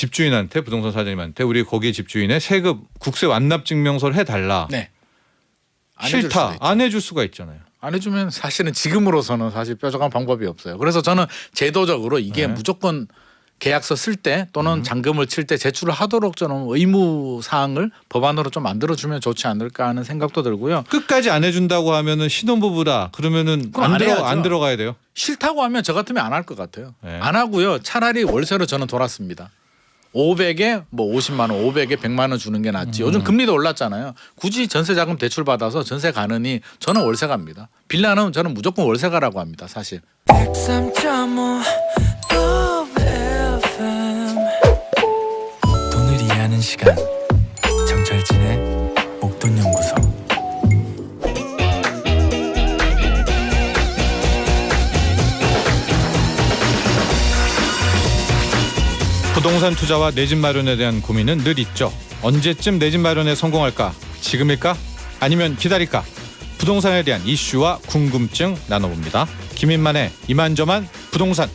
집주인한테 부동산 사장님한테 우리 거기 집주인의 세금 국세 완납 증명서를 해달라. 네. 안 해줄 수도 싫다. 있죠. 안 해줄 수가 있잖아요. 안 해주면 사실은 지금으로서는 사실 뾰족한 방법이 없어요. 그래서 저는 제도적으로 이게 네. 무조건 계약서 쓸 때 또는 잔금을 칠 때 제출을 하도록 저는 의무 사항을 법안으로 좀 만들어주면 좋지 않을까 하는 생각도 들고요. 끝까지 안 해준다고 하면은 신혼부부다. 그러면은 그럼 안 해야죠. 안 들어가야 돼요. 싫다고 하면 저 같으면 안 할 것 같아요. 네. 안 하고요. 차라리 월세로 저는 돌았습니다. 500에 뭐 50만 원, 500에 100만 원 주는 게 낫지. 요즘 금리도 올랐잖아요. 굳이 전세 자금 대출 받아서 전세 가느니 저는 월세 갑니다. 빌라는 저는 무조건 월세 가라고 합니다. 사실. 103.5 FM 돈을 이해하는 시간 정철진의 목돈연구소. 부동산 투자와 내 집 마련에 대한 고민은 늘 있죠. 언제쯤 내 집 마련에 성공할까? 지금일까? 아니면 기다릴까? 부동산에 대한 이슈와 궁금증 나눠봅니다. 김인만의 이만저만 부동산.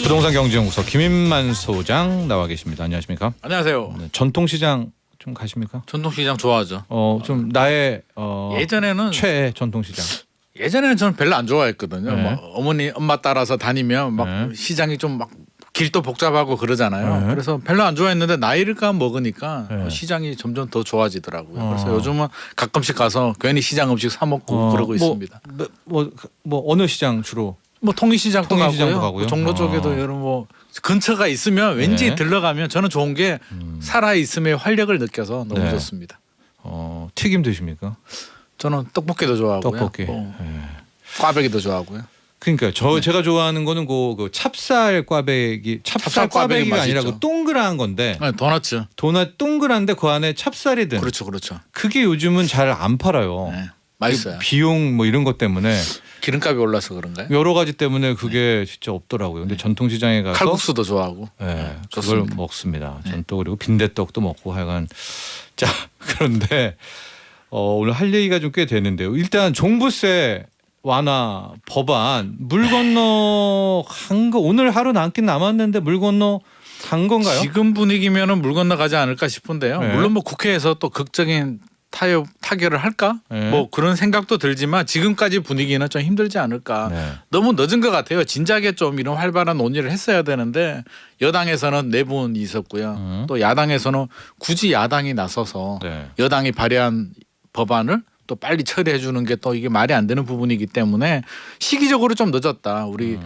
부동산 경제연구소 김인만 소장 나와 계십니다. 안녕하십니까? 안녕하세요. 네, 전통시장 좀 가십니까? 전통시장 좋아하죠. 좀 나의 예전에는 최애 전통시장. 예전에는 저는 별로 안 좋아했거든요. 네. 뭐 어머니 엄마 따라서 다니면 막 네. 시장이 좀 막 길도 복잡하고 그러잖아요. 네. 그래서 별로 안 좋아했는데 나이를 먹으니까 네. 시장이 점점 더 좋아지더라고요. 그래서 요즘은 가끔씩 가서 괜히 시장 음식 사 먹고 그러고 있습니다. 뭐 어느 시장 주로? 뭐 통일시장도 통일시장도 가고요. 가고요? 종로 쪽에도 여러 뭐 근처가 있으면 왠지 네. 들러가면 저는 좋은 게 살아 있음의 활력을 느껴서 너무 네. 좋습니다. 튀김 드십니까? 저는 떡볶이도 좋아하고요. 떡볶이. 뭐 예. 꽈배기도 좋아하고요. 그러니까 제가 좋아하는 거는 그 찹쌀 꽈배기, 찹쌀 꽈배기 꽈배기가 아니라 맛있죠. 그 동그란 건데 네, 도너츠. 도넛 동그란데 그 안에 찹쌀이 든. 그렇죠, 그렇죠. 그게 요즘은 잘 안 팔아요. 네, 맛있어요. 비용 뭐 이런 것 때문에 기름값이 올라서 그런가요? 여러 가지 때문에 그게 진짜 없더라고요. 근데 전통시장에 가서 칼국수도 좋아하고. 네, 그걸 좋습니다. 먹습니다. 전 또 그리고 빈대떡도 먹고 하여간 자 그런데 오늘 할 얘기가 좀 꽤 되는데요. 일단 종부세 완화 법안 물 건너 간 거 오늘 하루 남긴 남았는데 물 건너 간 건가요? 지금 분위기면은 물 건너가지 않을까 싶은데요. 네. 물론 뭐 국회에서 또 극적인 타결을 할까? 네. 뭐 그런 생각도 들지만 지금까지 분위기는 좀 힘들지 않을까. 네. 너무 늦은 것 같아요. 진작에 좀 이런 활발한 논의를 했어야 되는데 여당에서는 4분이 있었고요. 또 야당에서는 굳이 야당이 나서서 네. 여당이 발의한 법안을 또 빨리 처리해 주는 게 또 이게 말이 안 되는 부분이기 때문에 시기적으로 좀 늦었다. 우리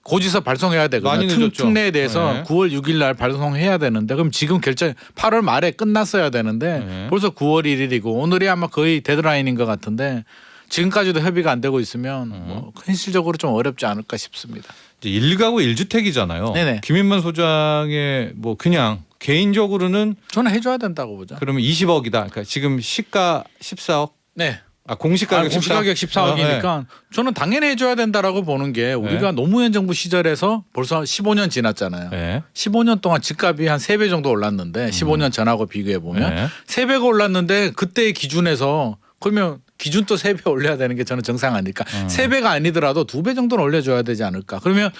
고지서 발송해야 많이 되거든요. 늦었죠. 특례에 대해서 네. 9월 6일 날 발송해야 되는데 그럼 지금 결정 8월 말에 끝났어야 되는데 네. 벌써 9월 1일이고 오늘이 아마 거의 데드라인인 것 같은데 지금까지도 협의가 안 되고 있으면 뭐 현실적으로 좀 어렵지 않을까 싶습니다. 이제 1가구 1주택이잖아요. 네네. 김인만 소장의 뭐 그냥 개인적으로는 저는 해줘야 된다고 보죠. 그러면 20억이다. 그러니까 지금 시가 14억. 네. 공시가격 공시가격 14억이니까 저는 당연히 해줘야 된다라고 보는 게 우리가 노무현 정부 시절에서 벌써 15년 지났잖아요. 네. 15년 동안 집값이 한 3배 정도 올랐는데 15년 전하고 비교해 보면 네. 3배가 올랐는데 그때의 기준에서 그러면 기준 또 3배 올려야 되는 게 저는 정상 아닐까. 3배가 아니더라도 2배 정도는 올려줘야 되지 않을까. 그러면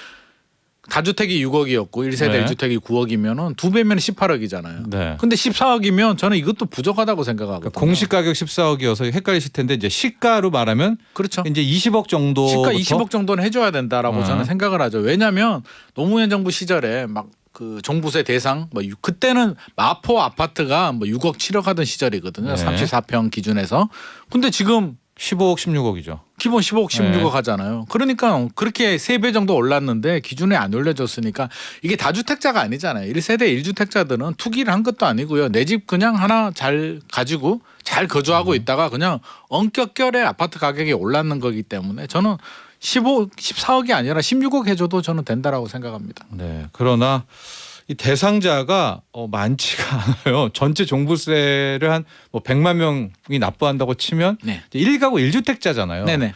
다주택이 6억이었고 1세대 네. 1주택이 9억이면은 2배면 18억이잖아요. 네. 근데 14억이면 저는 이것도 부족하다고 생각하거든요. 그러니까 공시가격 14억이어서 헷갈리실 텐데 이제 시가로 말하면 그렇죠. 이제 20억 정도. 시가 20억 정도는 해줘야 된다라고 저는 생각을 하죠. 왜냐하면 노무현 정부 시절에 막 그 종부세 대상 뭐 그때는 마포 아파트가 뭐 6억 7억 하던 시절이거든요. 네. 34평 기준에서. 근데 지금 15억 16억이죠. 기본 15억 16억 네. 하잖아요. 그러니까 그렇게 3배 정도 올랐는데 기준에 안 올려줬으니까 이게 다주택자가 아니잖아요. 1세대 1주택자들은 투기를 한 것도 아니고요. 내 집 그냥 하나 잘 가지고 잘 거주하고 있다가 그냥 엉격결에 아파트 가격이 올랐는 거기 때문에 저는 14억이 아니라 16억 해줘도 저는 된다라고 생각합니다. 네. 그러나 이 대상자가 많지가 않아요. 전체 종부세를 한 뭐 100만 명이 납부한다고 치면 네. 1가구 1주택자잖아요. 네네.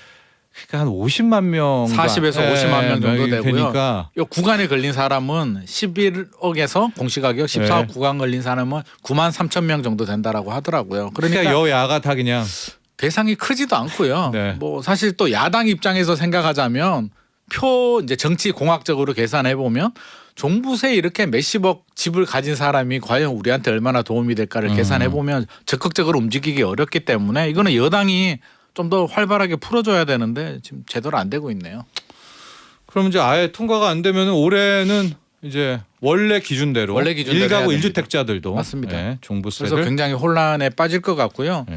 그러니까 한 50만 명. 40에서 50만 명 정도 되고요. 되니까 요 구간에 걸린 사람은 11억에서 공시가격 14억 네. 구간 걸린 사람은 9만 3천 명 정도 된다라고 하더라고요. 그러니까 여야가 다 그냥 대상이 크지도 않고요. 네. 뭐 사실 또 야당 입장에서 생각하자면 표 이제 정치 공학적으로 계산해 보면 종부세 이렇게 몇십억 집을 가진 사람이 과연 우리한테 얼마나 도움이 될까를 계산해 보면 적극적으로 움직이기 어렵기 때문에 이거는 여당이 좀 더 활발하게 풀어줘야 되는데 지금 제대로 안 되고 있네요. 그럼 이제 아예 통과가 안 되면 올해는 이제 원래 기준대로 원래 기준대로 해야 1가구 됩니다. 1주택자들도 맞습니다. 네, 종부세를 그래서 굉장히 혼란에 빠질 것 같고요. 네.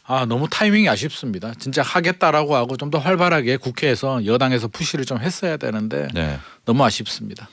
아 너무 타이밍이 아쉽습니다. 진짜 하겠다라고 하고 좀 더 활발하게 국회에서 여당에서 푸시를 좀 했어야 되는데 네. 너무 아쉽습니다.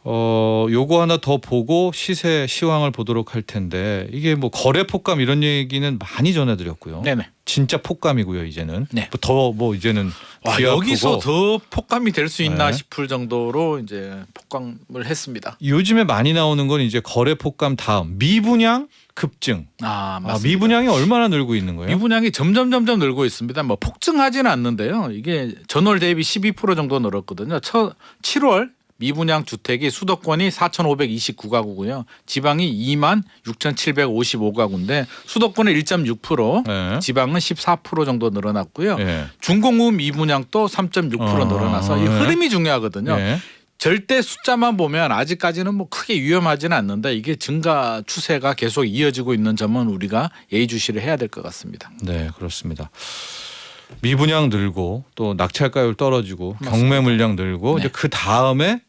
요거 하나 더 보고 시세 시황을 보도록 할 텐데 이게 뭐 거래 폭감 이런 얘기는 많이 전해드렸고요. 네네. 진짜 폭감이고요 이제는. 네. 더 뭐 이제는 와, 귀 여기서 아프고. 더 폭감이 될 수 있나 네. 싶을 정도로 이제 폭감을 했습니다. 요즘에 많이 나오는 건 이제 거래 폭감 다음 미분양 급증. 아 맞습니다. 미분양이 얼마나 늘고 있는 거예요? 미분양이 점점 늘고 있습니다. 뭐 폭증하지는 않는데요. 이게 전월 대비 12% 정도 늘었거든요. 7월 미분양 주택이 수도권이 4,529가구고요. 지방이 26,755가구인데 수도권은 1.6%, 네. 지방은 14% 정도 늘어났고요. 네. 중공업 미분양도 3.6% 늘어나서 이 네. 흐름이 중요하거든요. 네. 절대 숫자만 보면 아직까지는 뭐 크게 위험하지는 않는데 이게 증가 추세가 계속 이어지고 있는 점은 우리가 예의주시를 해야 될 것 같습니다. 네, 그렇습니다. 미분양 늘고 또 낙찰가율 떨어지고 맞습니다. 경매 물량 늘고 네. 이제 그 다음에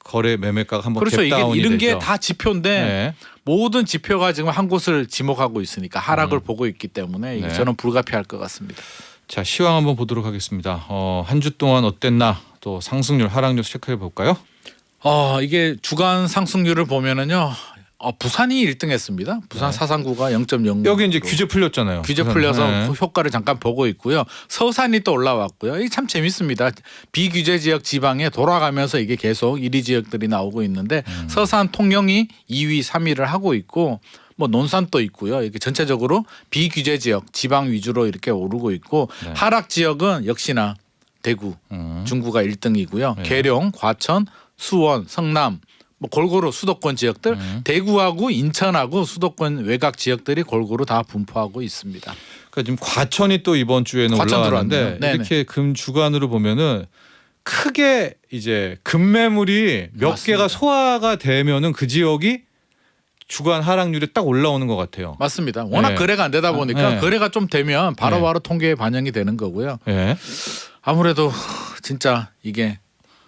거래 매매가가 한번 그렇죠. 이게 갭다운이 이런 되죠. 게 다 지표인데 네. 모든 지표가 지금 한 곳을 지목하고 있으니까 하락을 보고 있기 때문에 이게 네. 저는 불가피할 것 같습니다. 자, 시황 한번 보도록 하겠습니다. 한 주 동안 어땠나 또 상승률 하락률 체크해 볼까요? 이게 주간 상승률을 보면은요. 부산이 1등했습니다. 부산 네. 사상구가 0.0. 여기 이제 규제 풀렸잖아요. 규제 부산. 풀려서 네. 그 효과를 잠깐 보고 있고요. 서산이 또 올라왔고요. 이게 참 재밌습니다. 비규제 지역 지방에 돌아가면서 이게 계속 1위 지역들이 나오고 있는데 서산 통영이 2위, 3위를 하고 있고 뭐 논산도 있고요. 이게 전체적으로 비규제 지역 지방 위주로 이렇게 오르고 있고 네. 하락 지역은 역시나 대구, 중구가 1등이고요. 네. 계룡, 과천, 수원, 성남 뭐 골고루 수도권 지역들 대구하고 인천하고 수도권 외곽 지역들이 골고루 다 분포하고 있습니다. 그러니까 지금 과천이 또 이번 주에는 과천 올라왔는데 들어왔네요. 네네. 이렇게 금 주간으로 보면은 크게 이제 급매물이 몇 맞습니다. 개가 소화가 되면은 그 지역이 주간 하락률이 딱 올라오는 것 같아요. 맞습니다. 워낙 네. 거래가 안 되다 보니까 네. 거래가 좀 되면 바로바로 통계에 반영이 되는 거고요. 예. 아무래도 진짜 이게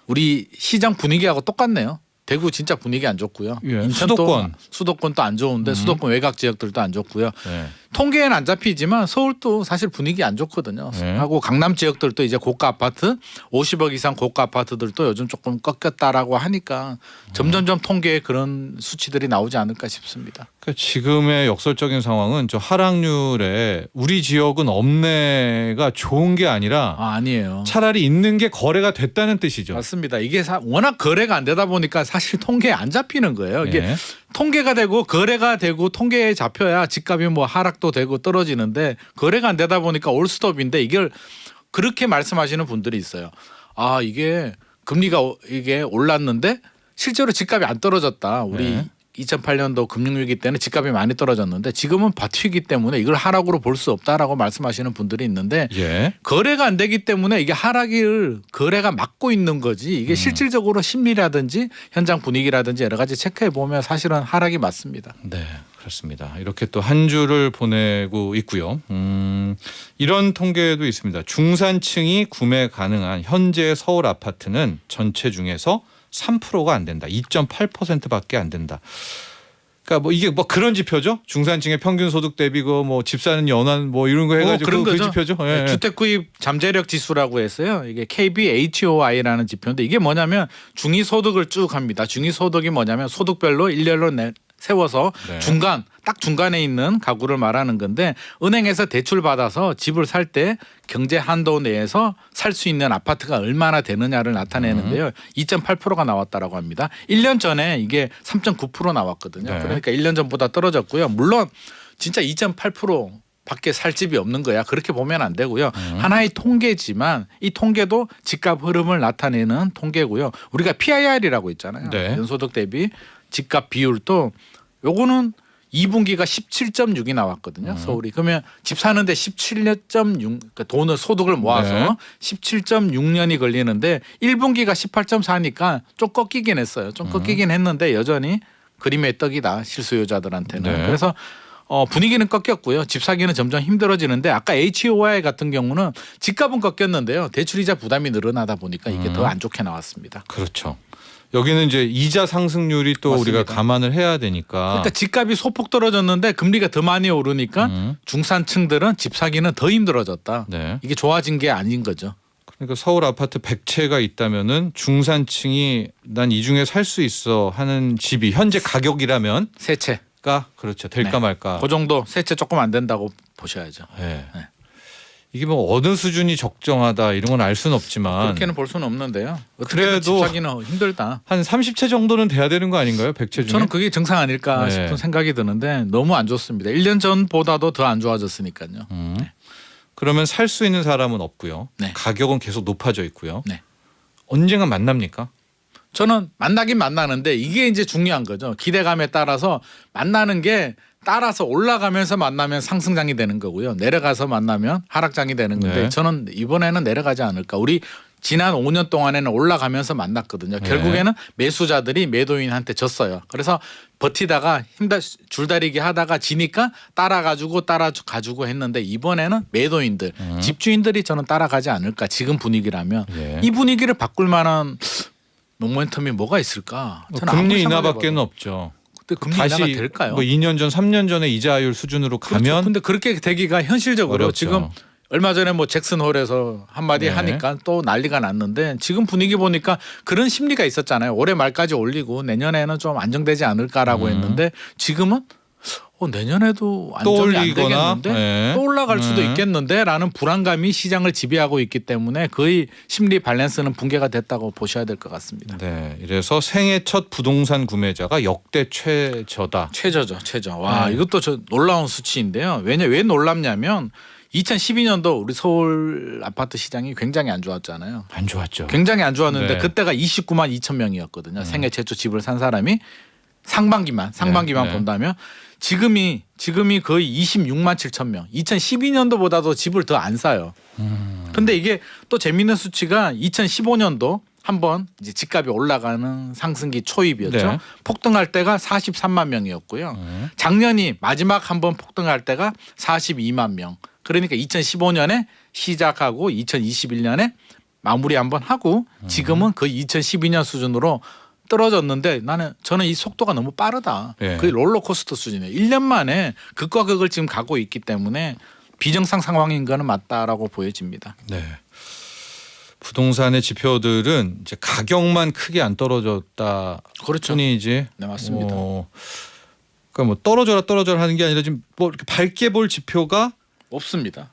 우리 시장 분위기하고 똑같네요. 대구 진짜 분위기 안 좋고요. 예, 인천도 수도권도 안 좋은데 수도권 외곽 지역들도 안 좋고요. 예. 통계에는 안 잡히지만 서울도 사실 분위기 안 좋거든요. 네. 하고 강남 지역들도 이제 고가 아파트 50억 이상 고가 아파트들도 요즘 조금 꺾였다라고 하니까 점점점 통계에 그런 수치들이 나오지 않을까 싶습니다. 그러니까 지금의 역설적인 상황은 저 하락률에 우리 지역은 없네가 좋은 게 아니라 아니에요. 차라리 있는 게 거래가 됐다는 뜻이죠. 맞습니다. 이게 워낙 거래가 안 되다 보니까 사실 통계에 안 잡히는 거예요. 이게 예. 통계가 되고 거래가 되고 통계에 잡혀야 집값이 뭐 하락도 되고 떨어지는데 거래가 안 되다 보니까 올스톱인데 이걸 그렇게 말씀하시는 분들이 있어요. 이게 금리가 이게 올랐는데 실제로 집값이 안 떨어졌다. 우리 네. 2008년도 금융위기 때는 집값이 많이 떨어졌는데 지금은 버티기 때문에 이걸 하락으로 볼 수 없다라고 말씀하시는 분들이 있는데 예. 거래가 안 되기 때문에 이게 하락을 거래가 막고 있는 거지 이게 실질적으로 심리라든지 현장 분위기라든지 여러 가지 체크해 보면 사실은 하락이 맞습니다. 네, 그렇습니다. 이렇게 또 한 주를 보내고 있고요. 이런 통계도 있습니다. 중산층이 구매 가능한 현재 서울 아파트는 전체 중에서 3%가 안 된다. 2.8%밖에 안 된다. 그러니까 뭐 이게 뭐 그런 지표죠. 중산층의 평균 소득 대비 뭐 집 사는 연한 뭐 이런 거 해가지고 그런 그 거죠. 지표죠. 예. 주택 구입 잠재력 지수라고 했어요. 이게 KBHOI라는 지표인데 이게 뭐냐면 중위 소득을 쭉 합니다. 중위 소득이 뭐냐면 소득별로 일렬로 세워서 네. 딱 중간에 있는 가구를 말하는 건데 은행에서 대출 받아서 집을 살 때 경제 한도 내에서 살 수 있는 아파트가 얼마나 되느냐를 나타내는데요. 2.8%가 나왔다라고 합니다. 1년 전에 이게 3.9% 나왔거든요. 네. 그러니까 1년 전보다 떨어졌고요. 물론 진짜 2.8% 밖에 살 집이 없는 거야. 그렇게 보면 안 되고요. 하나의 통계지만 이 통계도 집값 흐름을 나타내는 통계고요. 우리가 PIR이라고 있잖아요. 네. 연소득 대비 집값 비율도 요거는 2분기가 17.6이 나왔거든요. 서울이. 그러면 집 사는데 17.6 그러니까 돈을 소득을 모아서 네. 17.6년이 걸리는데 1분기가 18.4니까 좀 꺾이긴 했어요. 좀 꺾이긴 했는데 여전히 그림의 떡이다. 실수요자들한테는. 네. 그래서 분위기는 꺾였고요. 집 사기는 점점 힘들어지는데 아까 HOI 같은 경우는 집값은 꺾였는데요. 대출이자 부담이 늘어나다 보니까 이게 더 안 좋게 나왔습니다. 그렇죠. 여기는 이제 이자 상승률이 또 맞습니다. 우리가 감안을 해야 되니까. 그러니까 집값이 소폭 떨어졌는데 금리가 더 많이 오르니까 중산층들은 집 사기는 더 힘들어졌다. 네. 이게 좋아진 게 아닌 거죠. 그러니까 서울 아파트 100채가 있다면은 중산층이 난 이 중에 살 수 있어 하는 집이 현재 가격이라면 세 채. 그렇죠. 될까 네. 말까. 그 정도 세 채 조금 안 된다고 보셔야죠. 네. 네. 이게 뭐 어느 수준이 적정하다 이런 건 알 수는 없지만 그렇게는 볼 수는 없는데요. 어떻게든 그래도 집 사기는 힘들다. 한 30채 정도는 돼야 되는 거 아닌가요? 100채 중에? 저는 그게 정상 아닐까 네. 싶은 생각이 드는데 너무 안 좋습니다. 1년 전보다도 더 안 좋아졌으니까요. 그러면 살 수 있는 사람은 없고요. 네. 가격은 계속 높아져 있고요. 네. 언젠가 만납니까? 저는 만나긴 만나는데 이게 이제 중요한 거죠. 기대감에 따라서 만나는 게 따라서 올라가면서 만나면 상승장이 되는 거고요. 내려가서 만나면 하락장이 되는 건데 네. 저는 이번에는 내려가지 않을까. 우리 지난 5년 동안에는 올라가면서 만났거든요. 네. 결국에는 매수자들이 매도인한테 졌어요. 그래서 버티다가 줄다리기 하다가 지니까 따라가지고 했는데 이번에는 매도인들, 집주인들이 저는 따라가지 않을까. 지금 분위기라면 예. 이 분위기를 바꿀 만한 모멘텀이 뭐가 있을까? 저는 아무리 금리 생각해봐도. 인하밖에는 없죠. 근데 금리 인하가 다시 될까요? 뭐 2년 전, 3년 전의 이자율 수준으로 그렇죠. 가면 근데 그렇게 되기가 현실적으로 어렵죠. 지금 얼마 전에 뭐 잭슨홀에서 한마디 네. 하니까 또 난리가 났는데 지금 분위기 보니까 그런 심리가 있었잖아요. 올해 말까지 올리고 내년에는 좀 안정되지 않을까라고 했는데 지금은 내년에도 또 안정이 안 올리거나 되겠는데 네. 또 올라갈 수도 있겠는데라는 불안감이 시장을 지배하고 있기 때문에 거의 심리 밸런스는 붕괴가 됐다고 보셔야 될 것 같습니다. 네, 이래서 생애 첫 부동산 구매자가 역대 최저다. 최저죠, 최저. 와, 네. 이것도 저 놀라운 수치인데요. 왜 놀랍냐면 2012년도 우리 서울 아파트 시장이 굉장히 안 좋았잖아요. 안 좋았죠. 굉장히 안 좋았는데 네. 그때가 29만 2천 명이었거든요. 생애 최초 집을 산 사람이 상반기만 네. 본다면 지금이 거의 26만 7천 명. 2012년도보다도 집을 더 안 사요. 근데 이게 또 재밌는 수치가 2015년도 한번 이제 집값이 올라가는 상승기 초입이었죠. 네. 폭등할 때가 43만 명이었고요. 작년이 마지막 한번 폭등할 때가 42만 명. 그러니까 2015년에 시작하고 2021년에 마무리 한번 하고 지금은 거의 2012년 수준으로 떨어졌는데 저는 이 속도가 너무 빠르다. 네. 거의 롤러코스터 수준이에요. 1년 만에 극과 극을 지금 가고 있기 때문에 비정상 상황인 거는 맞다라고 보여집니다. 네. 부동산의 지표들은 이제 가격만 크게 안 떨어졌다. 그렇죠. 뿐이지. 네, 맞습니다. 그러니까 뭐 떨어져라 하는 게 아니라 지금 뭐 이렇게 밝게 볼 지표가 없습니다.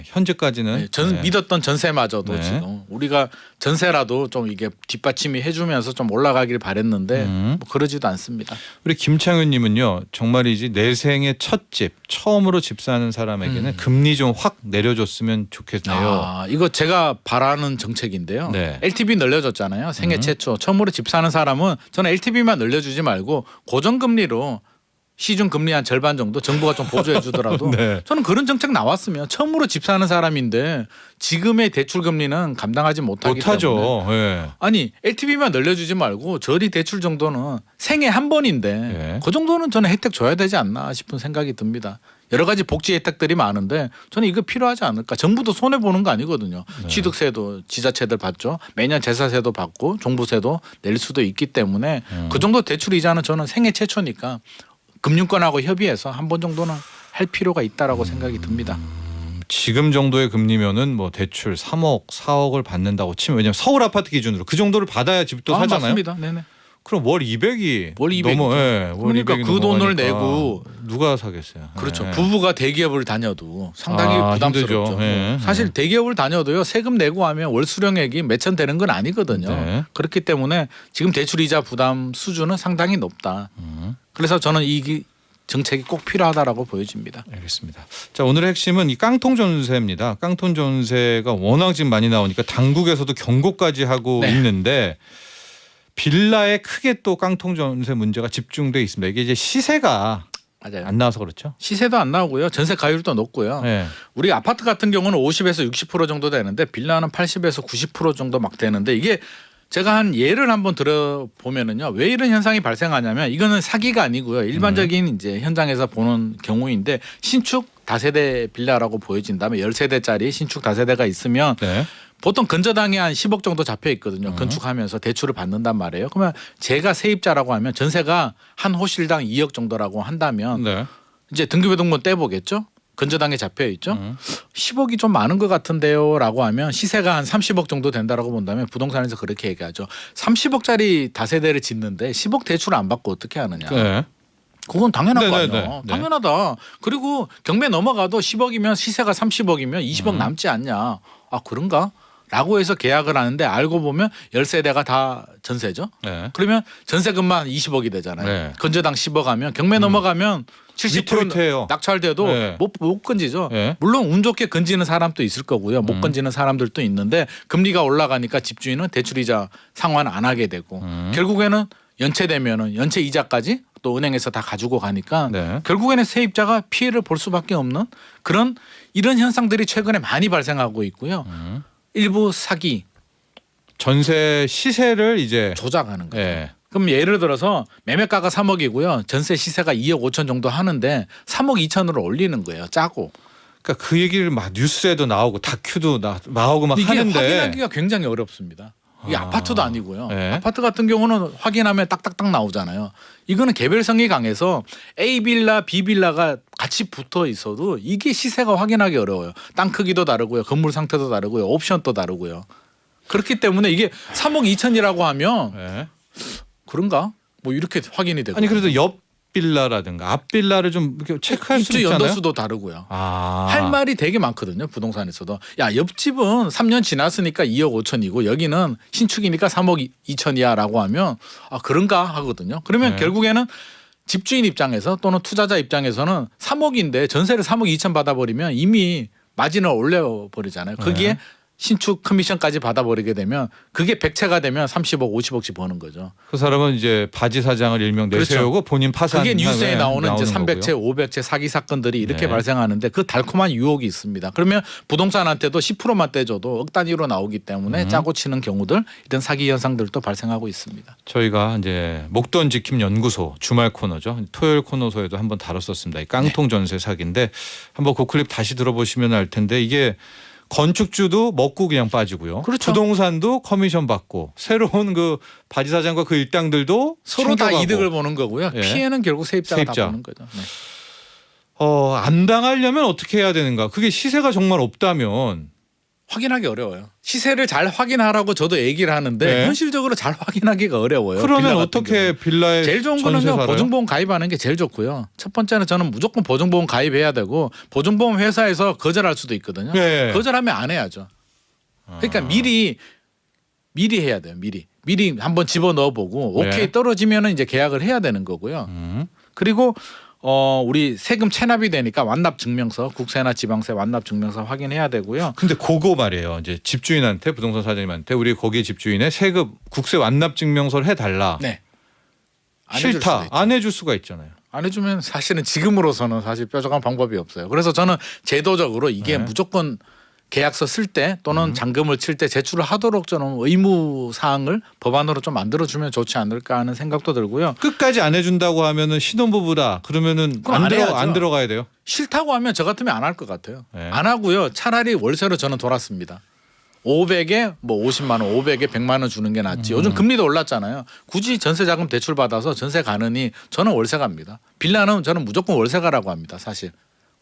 현재까지는 네, 믿었던 전세마저도 네. 지금 우리가 전세라도 좀 이게 뒷받침이 해주면서 좀 올라가길 바랬는데 뭐 그러지도 않습니다. 우리 김창윤님은요, 정말이지 내 생의 첫 집, 처음으로 집 사는 사람에게는 금리 좀 확 내려줬으면 좋겠네요. 이거 제가 바라는 정책인데요. 네. LTV 늘려줬잖아요. 생애 최초 처음으로 집 사는 사람은 저는 LTV만 늘려주지 말고 고정금리로 시중 금리 한 절반 정도 정부가 좀 보조해 주더라도 네. 저는 그런 정책 나왔으면 처음으로 집 사는 사람인데 지금의 대출 금리는 감당하지 못하기 때문에 못하죠. 예. 아니 LTV만 늘려주지 말고 저리 대출 정도는 생애 한 번인데 네. 그 정도는 저는 혜택 줘야 되지 않나 싶은 생각이 듭니다. 여러 가지 복지 혜택들이 많은데 저는 이거 필요하지 않을까. 정부도 손해 보는 거 아니거든요. 취득세도 지자체들 받죠. 매년 재산세도 받고 종부세도 낼 수도 있기 때문에 그 정도 대출 이자는 저는 생애 최초니까 금융권하고 협의해서 한 번 정도는 할 필요가 있다라고 생각이 듭니다. 지금 정도의 금리면은 뭐 대출 3억, 4억을 받는다고 치면, 왜냐면 서울 아파트 기준으로 그 정도를 받아야 집도 사잖아요. 맞습니다. 네네. 그럼 월 200이 월 200 이죠. 넘어. 월 그러니까 200이 그 돈을 넘어가니까 내고 누가 사겠어요. 그렇죠. 예. 부부가 대기업을 다녀도 상당히 부담스럽죠. 힘들죠. 예. 사실 대기업을 다녀도요. 세금 내고 하면 월 수령액이 몇천 되는 건 아니거든요. 네. 그렇기 때문에 지금 대출이자 부담 수준은 상당히 높다. 그래서 저는 이 정책이 꼭 필요하다라고 보여집니다. 알겠습니다. 자, 오늘의 핵심은 이 깡통 전세입니다. 깡통 전세가 워낙 지금 많이 나오니까 당국에서도 경고까지 하고 네. 있는데, 빌라에 크게 또 깡통 전세 문제가 집중돼 있습니다. 이게 이제 시세가 맞아요. 안 나와서 그렇죠. 시세도 안 나오고요. 전세 가율도 높고요. 네. 우리 아파트 같은 경우는 50에서 60% 정도 되는데 빌라는 80에서 90% 정도 막 되는데 이게 제가 한 예를 한번 들어보면은요. 왜 이런 현상이 발생하냐면 이거는 사기가 아니고요. 일반적인 이제 현장에서 보는 경우인데 신축 다세대 빌라라고 보여진다면 10세대짜리 신축 다세대가 있으면 네. 보통 건저당이 한 10억 정도 잡혀 있거든요. 건축하면서 대출을 받는단 말이에요. 그러면 제가 세입자라고 하면 전세가 한 호실당 2억 정도라고 한다면 네. 이제 등기부등본 떼보겠죠. 건저당에 잡혀 있죠. 10억이 좀 많은 것 같은데요라고 하면 시세가 한 30억 정도 된다라고 본다면 부동산에서 그렇게 얘기하죠. 30억짜리 다세대를 짓는데 10억 대출 안 받고 어떻게 하느냐. 네. 그건 당연한 거 네네네. 아니에요. 네. 당연하다. 그리고 경매 넘어가도 10억이면 시세가 30억이면 20억 남지 않냐. 아 그런가? 라고 해서 계약을 하는데 알고 보면 10세대가 다 전세죠. 네. 그러면 전세금만 20억이 되잖아요. 네. 건저당 10억 하면 경매 넘어가면 70% 위태위태해요. 낙찰돼도 네. 못 건지죠. 네. 물론 운 좋게 건지는 사람도 있을 거고요. 못 건지는 사람들도 있는데 금리가 올라가니까 집주인은 대출이자 상환 안 하게 되고 결국에는 연체되면은 연체 이자까지 또 은행에서 다 가지고 가니까 네. 결국에는 세입자가 피해를 볼 수밖에 없는 그런 이런 현상들이 최근에 많이 발생하고 있고요. 일부 사기 전세 시세를 이제 조작하는 거예요. 예. 그럼 예를 들어서 매매가가 3억이고요. 전세 시세가 2억 5천 정도 하는데 3억 2천으로 올리는 거예요. 짜고. 그러니까 그 얘기를 막 뉴스에도 나오고 다큐도 나오고 막 이게 하는데 확인하기가 굉장히 어렵습니다. 이게 아파트도 아니고요. 네. 아파트 같은 경우는 확인하면 딱딱딱 나오잖아요. 이거는 개별성이 강해서 A 빌라, B 빌라가 같이 붙어 있어도 이게 시세가 확인하기 어려워요. 땅 크기도 다르고요. 건물 상태도 다르고요. 옵션도 다르고요. 그렇기 때문에 이게 3억 2천이라고 하면 예. 그런가? 뭐 이렇게 확인이 되고. 아니 그래도 옆 빌라라든가 앞 빌라를 좀 이렇게 체크할 수 입주 있잖아요. 연도수도 다르고요. 아. 할 말이 되게 많거든요. 부동산에서도. 야 옆집은 3년 지났으니까 2억 5천이고 여기는 신축이니까 3억 2천이야라고 하면 아 그런가 하거든요. 그러면 네. 결국에는 집주인 입장에서 또는 투자자 입장에서는 3억인데 전세를 3억 2천 받아버리면 이미 마진을 올려버리잖아요. 거기에 네. 신축 커미션까지 받아버리게 되면 그게 백채가 되면 30억 50억씩 버는 거죠. 그 사람은 이제 바지 사장을 일명 내세우고 그렇죠. 본인 파산. 그게 뉴스에 나오는 이제 거고요. 300채, 500채 사기 사건들이 이렇게 네. 발생하는데 그 달콤한 유혹이 있습니다. 그러면 부동산한테도 10%만 떼줘도 억 단위로 나오기 때문에 짜고 치는 경우들 이런 사기 현상들도 발생하고 있습니다. 저희가 이제 목돈 지킴 연구소 주말 코너죠. 토요일 코너소에도 한번 다뤘었습니다. 이 깡통 전세 사기인데 한번 그 클립 다시 들어보시면 알 텐데 이게 건축주도 먹고 그냥 빠지고요. 그렇죠. 부동산도 커미션 받고 새로운 그 바지 사장과 그 일당들도 서로 다 챙겨가고. 이득을 보는 거고요. 예. 피해는 결국 세입자가 세입자. 다 보는 거죠. 네. 안 당하려면 어떻게 해야 되는가? 그게 시세가 정말 없다면 확인하기 어려워요. 시세를 잘 확인하라고 저도 얘기를 하는데 네. 현실적으로 잘 확인하기가 어려워요. 그러면 빌라 같은 어떻게 경우는. 빌라에 제일 좋은 전세 거는요 살아요? 보증보험 가입하는 게 제일 좋고요. 첫 번째는 저는 무조건 보증보험 가입해야 되고 보증보험 회사에서 거절할 수도 있거든요. 네. 거절하면 안 해야죠. 그러니까 미리 해야 돼요. 미리 한번 집어 넣어보고 오케이 네. 떨어지면은 이제 계약을 해야 되는 거고요. 그리고 우리 세금 체납이 되니까 완납 증명서, 국세나 지방세 완납 증명서 확인해야 되고요. 근데 그거 말이에요. 이제 집주인한테 부동산 사장님한테 우리 거기 집주인의 세금 국세 완납 증명서를 해달라. 네. 안 해줄 수도 싫다. 있죠. 안 해줄 수가 있잖아요. 안 해주면 사실은 지금으로서는 사실 뾰족한 방법이 없어요. 그래서 저는 제도적으로 이게 네. 무조건 계약서 쓸 때 또는 잔금을 칠 때 제출을 하도록 저는 의무 사항을 법안으로 좀 만들어주면 좋지 않을까 하는 생각도 들고요. 끝까지 안 해준다고 하면은 신혼부부다. 그러면은 그럼 안 해야죠. 안 들어가야 돼요. 싫다고 하면 저 같으면 안 할 것 같아요. 네. 안 하고요. 차라리 월세로 저는 돌았습니다. 500에 뭐 50만 원, 500에 100만 원 주는 게 낫지. 요즘 금리도 올랐잖아요. 굳이 전세 자금 대출 받아서 전세 가느니 저는 월세 갑니다. 빌라는 저는 무조건 월세 가라고 합니다. 사실.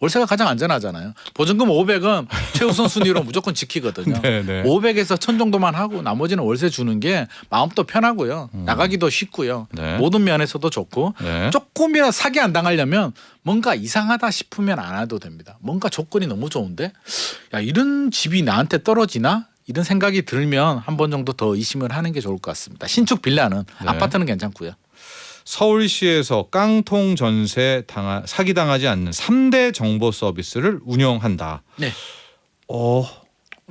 월세가 가장 안전하잖아요. 보증금 500은 최우선 순위로 무조건 지키거든요. 네, 네. 500에서 1000 정도만 하고 나머지는 월세 주는 게 마음도 편하고요. 나가기도 쉽고요. 네. 모든 면에서도 좋고 네. 조금이라도 사기 안 당하려면 뭔가 이상하다 싶으면 안 해도 됩니다. 뭔가 조건이 너무 좋은데 야 이런 집이 나한테 떨어지나? 이런 생각이 들면 한 번 정도 더 의심을 하는 게 좋을 것 같습니다. 신축 빌라는 네. 아파트는 괜찮고요. 서울시에서 깡통 전세 사기 당하지 않는 3대 정보 서비스를 운영한다. 네.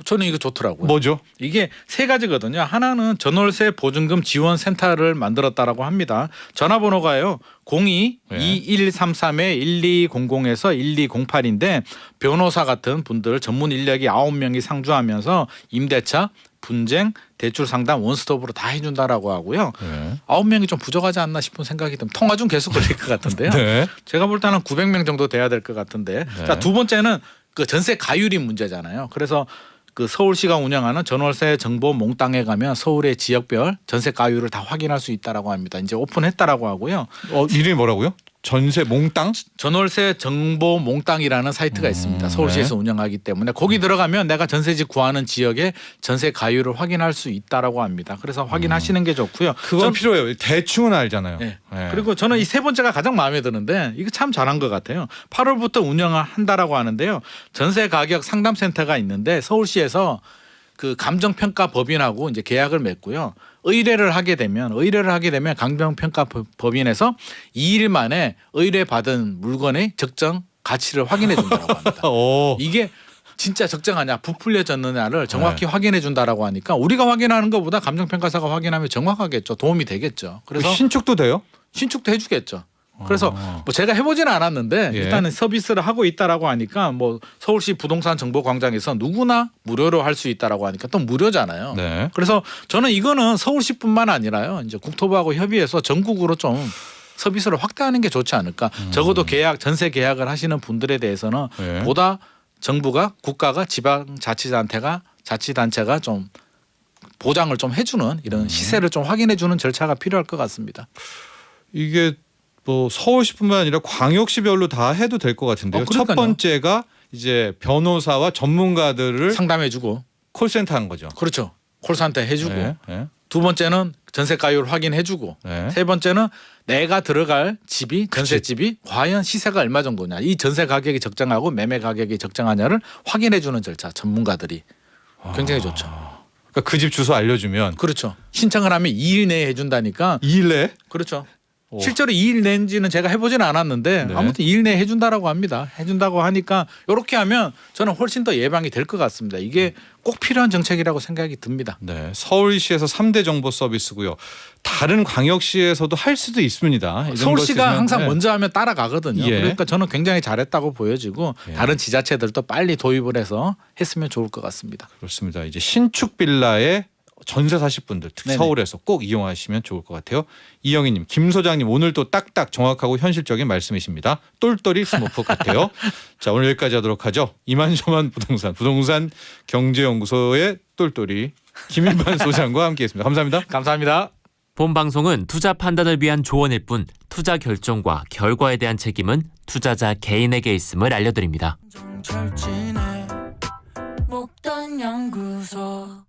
저는 이거 좋더라고요. 뭐죠? 이게 세 가지거든요. 하나는 전월세 보증금 지원 센터를 만들었다라고 합니다. 전화번호가요. 02-2133-1200에서 1208인데 변호사 같은 분들 전문 인력이 9명이 상주하면서 임대차, 분쟁, 대출 상담 원스톱으로 다 해준다라고 하고요. 네. 9명이 좀 부족하지 않나 싶은 생각이 듭니다. 통화 중 계속 걸릴 것 같은데요. 네. 제가 볼 때는 900명 정도 돼야 될 것 같은데. 네. 자, 두 번째는 그 전세 가율이 문제잖아요. 그래서 그 서울시가 운영하는 전월세 정보 몽땅에 가면 서울의 지역별 전세 가율을 다 확인할 수 있다라고 합니다. 이제 오픈했다라고 하고요. 이름이 뭐라고요? 전세 몽땅? 전월세 정보 몽땅이라는 사이트가 있습니다. 서울시에서 운영하기 때문에 거기 들어가면 내가 전세지 구하는 지역의 전세 가율을 확인할 수 있다라고 합니다. 그래서 확인하시는 게 좋고요. 그건 필요해요. 대충은 알잖아요. 네. 네. 그리고 저는 이 세 번째가 가장 마음에 드는데 이거 참 잘한 것 같아요. 8월부터 운영을 한다라고 하는데요. 전세 가격 상담센터가 있는데 서울시에서 그 감정평가 법인하고 이제 계약을 맺고요. 의뢰를 하게 되면 감정평가 법인에서 2일 만에 의뢰받은 물건의 적정 가치를 확인해 준다고 합니다. 오. 이게 진짜 적정하냐 부풀려졌느냐를 정확히 확인해 준다라고 하니까 우리가 확인하는 것보다 감정평가사가 확인하면 정확하겠죠. 도움이 되겠죠. 그래서 신축도 돼요? 신축도 해주겠죠. 그래서 뭐 제가 해보지는 않았는데 예. 일단은 서비스를 하고 있다라고 하니까 뭐 서울시 부동산 정보광장에서 누구나 무료로 할 수 있다라고 하니까 또 무료잖아요. 네. 그래서 저는 이거는 서울시뿐만 아니라요. 이제 국토부하고 협의해서 전국으로 좀 서비스를 확대하는 게 좋지 않을까. 적어도 전세 계약을 하시는 분들에 대해서는 네. 보다 정부가 국가가 자치단체가 좀 보장을 좀 해주는 이런 시세를 좀 확인해주는 절차가 필요할 것 같습니다. 이게 뭐 서울시뿐만 아니라 광역시별로 다 해도 될 것 같은데요. 첫 그러니까요. 번째가 이제 변호사와 전문가들을 상담해주고 콜센터 한 거죠. 그렇죠. 콜센터 해주고 네. 네. 두 번째는 전세가율 확인해주고 네. 세 번째는 내가 들어갈 집이 전세집이 과연 시세가 얼마 정도냐 이 전세 가격이 적정하고 매매 가격이 적정하냐를 확인해주는 절차 전문가들이 굉장히 좋죠. 그러니까 그 집 주소 알려주면 그렇죠. 신청을 하면 2일 내에 해준다니까 2일 내에 그렇죠. 오. 실제로 2일 내인지는 제가 해보지는 않았는데 네. 아무튼 2일 내에 해준다라고 합니다. 해준다고 하니까 이렇게 하면 저는 훨씬 더 예방이 될 것 같습니다. 이게 꼭 필요한 정책이라고 생각이 듭니다. 네, 서울시에서 3대 정보 서비스고요. 다른 광역시에서도 할 수도 있습니다. 이런 서울시가 것이지만, 항상 네. 먼저 하면 따라가거든요. 예. 그러니까 저는 굉장히 잘했다고 보여지고 예. 다른 지자체들도 빨리 도입을 해서 했으면 좋을 것 같습니다. 그렇습니다. 이제 신축 빌라에 전세 사실 분들 특히 네네. 서울에서 꼭 이용하시면 좋을 것 같아요. 이영희님, 김 소장님 오늘 또 딱딱 정확하고 현실적인 말씀이십니다. 똘똘이 스모프 같아요. 자, 오늘 여기까지 하도록 하죠. 이만저만 부동산 경제연구소의 똘똘이 김일반 소장과 함께했습니다. 감사합니다. 감사합니다. 본 방송은 투자 판단을 위한 조언일 뿐 투자 결정과 결과에 대한 책임은 투자자 개인에게 있음을 알려드립니다. 정철진의 목돈 연구소